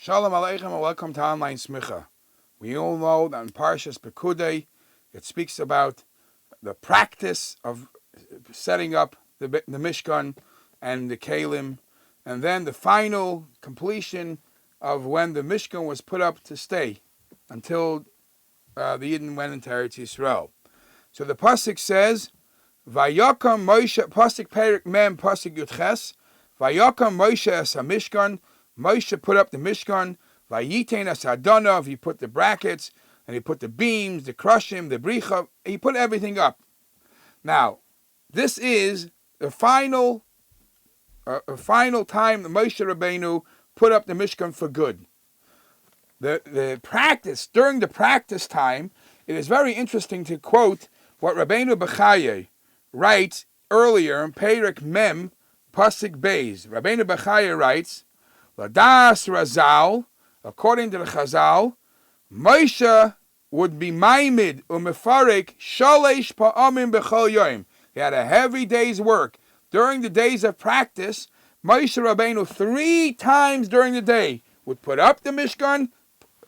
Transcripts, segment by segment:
Shalom Aleichem and welcome to Online Smicha. We all know that in Parshas Pekudei, it speaks about the practice of setting up the mishkan and the kalim, and then the final completion of when the mishkan was put up to stay until the Yidden went into Eretz Yisrael. So the pasuk says, "Vayakam Moshe," pasuk Perik Mem, pasuk Yudches, "Vayakam Moshe es hamishkan." Moshe put up the mishkan. Vayitein es hadonav. He put the brackets and he put the beams, the krushim, the bricha. He put everything up. Now, this is the final time the Moshe Rabbeinu put up the mishkan for good. The practice, during the practice time, it is very interesting to quote what Rabbeinu Bechaye writes earlier in Perik Mem, pasuk Beis. Rabbeinu Bechaye writes, Ladas Razal, according to the Chazal, Moshe would be maimid umefarek shalesh pa'amim b'chol yoim. He had a heavy day's work. During the days of practice, Moshe Rabbeinu 3 times during the day would put up the Mishkan,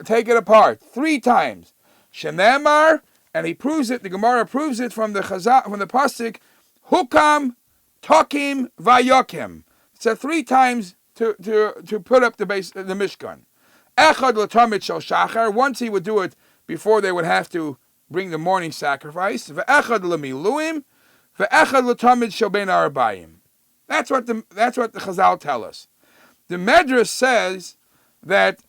take it apart 3 times. Shenemar, and he proves it. The Gemara proves it from the Chazal, from the pasuk, Hukam, Tokim, Vayokim. It said 3 times to put up the Mishkan. Echad l'tamid shel shachar. Once he would do it before they would have to bring the morning sacrifice. Ve'echad l'miluim. Ve'echad l'tamid shel bein ha'arbayim. That's what the Chazal tell us. The Medrash says that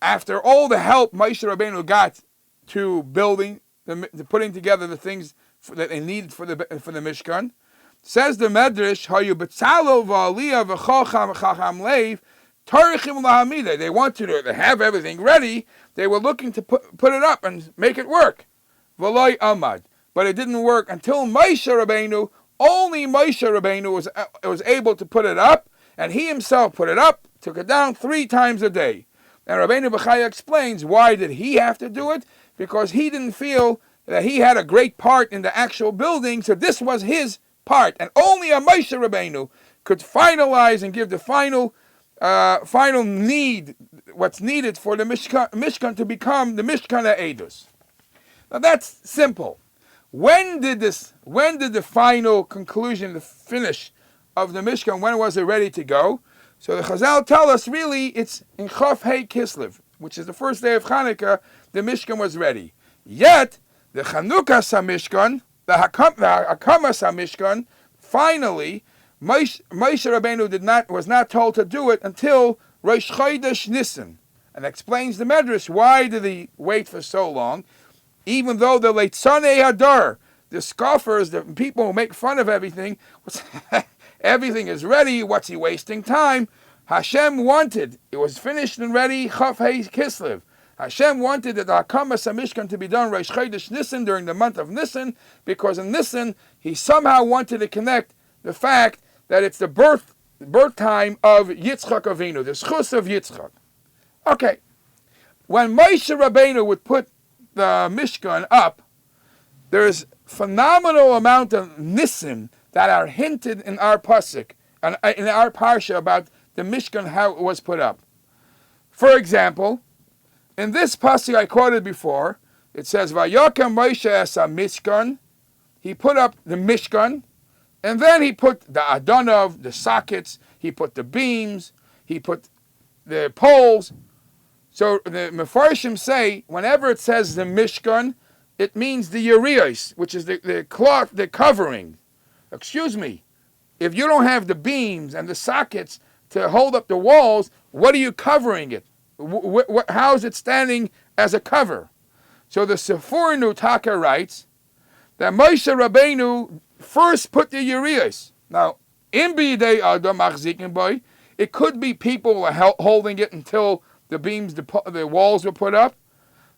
after all the help Moshe Rabbeinu got to building, to putting together the things that they needed for the Mishkan, says the Medrash, Hayu betzalo v'aliyah v'chocham v'chacham leiv tarichim lahamideh. They wanted to have everything ready. They were looking to put it up and make it work. V'loi amad. But it didn't work until Moshe Rabbeinu. Only Moshe Rabbeinu was able to put it up, and he himself put it up, took it down 3 times a day. And Rabbeinu Bechaya explains why did he have to do it? Because he didn't feel that he had a great part in the actual building, so this was his part, and only a Moshe Rabbeinu could finalize and give the final need, what's needed for the Mishkan to become the Mishkan HaEdus. Now that's simple. When did the final conclusion, the finish of the Mishkan, when was it ready to go? So the Chazal tell us really it's in Chof Hei Kislev, which is the first day of Chanukah, the Mishkan was ready. Yet the Chanukah HaMishkan, the Hakamas HaMishkan, finally, Moshe Rabbeinu was not told to do it until Rosh Chodesh Nisan. And explains the Medrash, why did he wait for so long? Even though the Leitzanei Hadar, the scoffers, the people who make fun of everything, everything is ready, what's he wasting time? Hashem wanted, it was finished and ready, Chof Hei Kislev. Hashem wanted the Hakamas HaMishkan to be done Rosh Chodesh Nisan, during the month of Nisan, because in Nisan he somehow wanted to connect the fact that it's the birth time of Yitzchak Avinu, the schus of Yitzchak. Okay, when Moshe Rabbeinu would put the Mishkan up, there's phenomenal amount of Nisan that are hinted in our pasuk, and in our parsha about the Mishkan, how it was put up. For example, in this pasuk I quoted before, it says, Vayakam Moshe es ha-mishkan. He put up the Mishkan, and then he put the Adonav, the sockets, he put the beams, he put the poles. So the Mefarshim say, whenever it says the Mishkan, it means the Yerios, which is the cloth, the covering. Excuse me, if you don't have the beams and the sockets to hold up the walls, what are you covering it? How is it standing as a cover? So the Sefor Nutaka writes that Moshe Rabbeinu first put the Yerios. Now, in B'yidei Adam Achzikin Boy, it could be people were holding it until the beams, the walls were put up.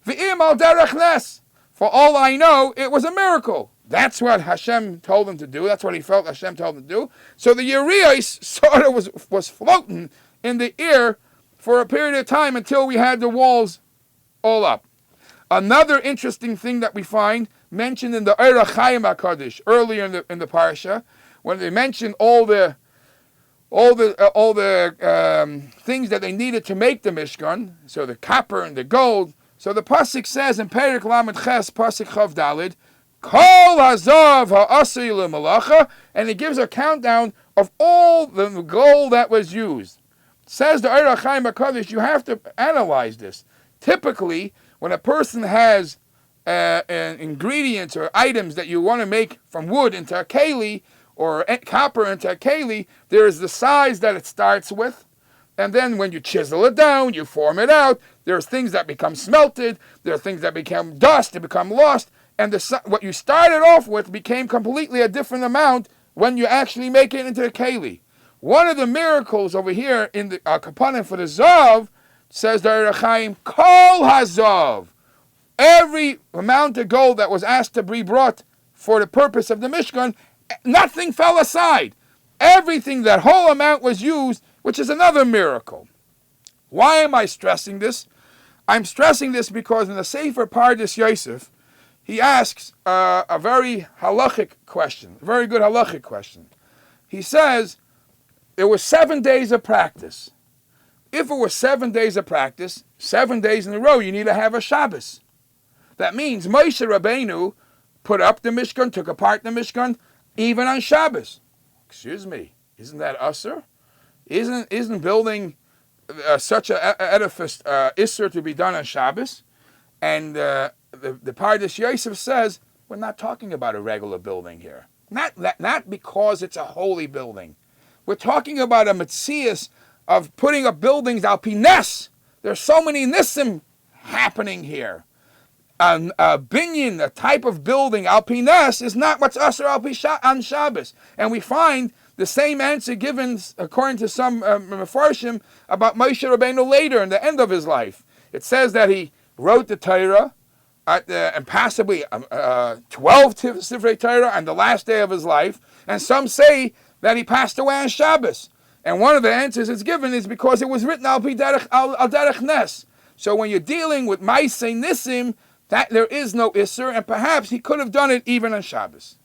V'im al derech nes. For all I know, it was a miracle. That's what Hashem told him to do. That's what he felt Hashem told him to do. So the Yerios sort of was floating in the air for a period of time until we had the walls all up. Another interesting thing that we find mentioned in the Eira Chaim HaKadosh earlier in the parsha, when they mention all the all the things that they needed to make the Mishkan, so the copper and the gold. So the pasuk says in Perek Lamed Ches, pasuk Chav Dalid, Kol hazav ha'asei l'malacha, and it gives a countdown of all the gold that was used. Says the Eira Chaim HaKadosh, you have to analyze this. Typically, when a person has ingredients or items that you want to make from wood into a keli, or copper into a keli, there is the size that it starts with, and then when you chisel it down, you form it out, there's things that become smelted, there are things that become dust, they become lost, and what you started off with became completely a different amount when you actually make it into a keli. One of the miracles over here in the kapanim for the zav, says the Eira Chaim, Kol hazav, every amount of gold that was asked to be brought for the purpose of the Mishkan, nothing fell aside. Everything, that whole amount was used, which is another miracle. Why am I stressing this? I'm stressing this because in the Sefer Pardes Yosef, he asks a very halachic question, a very good halachic question. He says, it was 7 days of practice. If it was 7 days of practice, 7 days in a row, you need to have a Shabbos. That means Moshe Rabbeinu put up the Mishkan, took apart the Mishkan, even on Shabbos. Excuse me, isn't that usher? Isn't building such an edifice isser to be done on Shabbos? And the Pardes Yosef says, we're not talking about a regular building here. Not because it's a holy building. We're talking about a metzias of putting up buildings al pi nes. There's so many nisim happening here. A binyan, a type of building al pi nes, is not what's usher al pi on Shabbos. And we find the same answer given, according to some Mefarshim, about Moshe Rabbeinu later in the end of his life. It says that he wrote the Torah, and possibly 12 Sifrei Torah on the last day of his life, and some say that he passed away on Shabbos. And one of the answers it's given is because it was written al derech nes. So when you're dealing with Maaseh Nisim, that there is no Isser, and perhaps he could have done it even on Shabbos.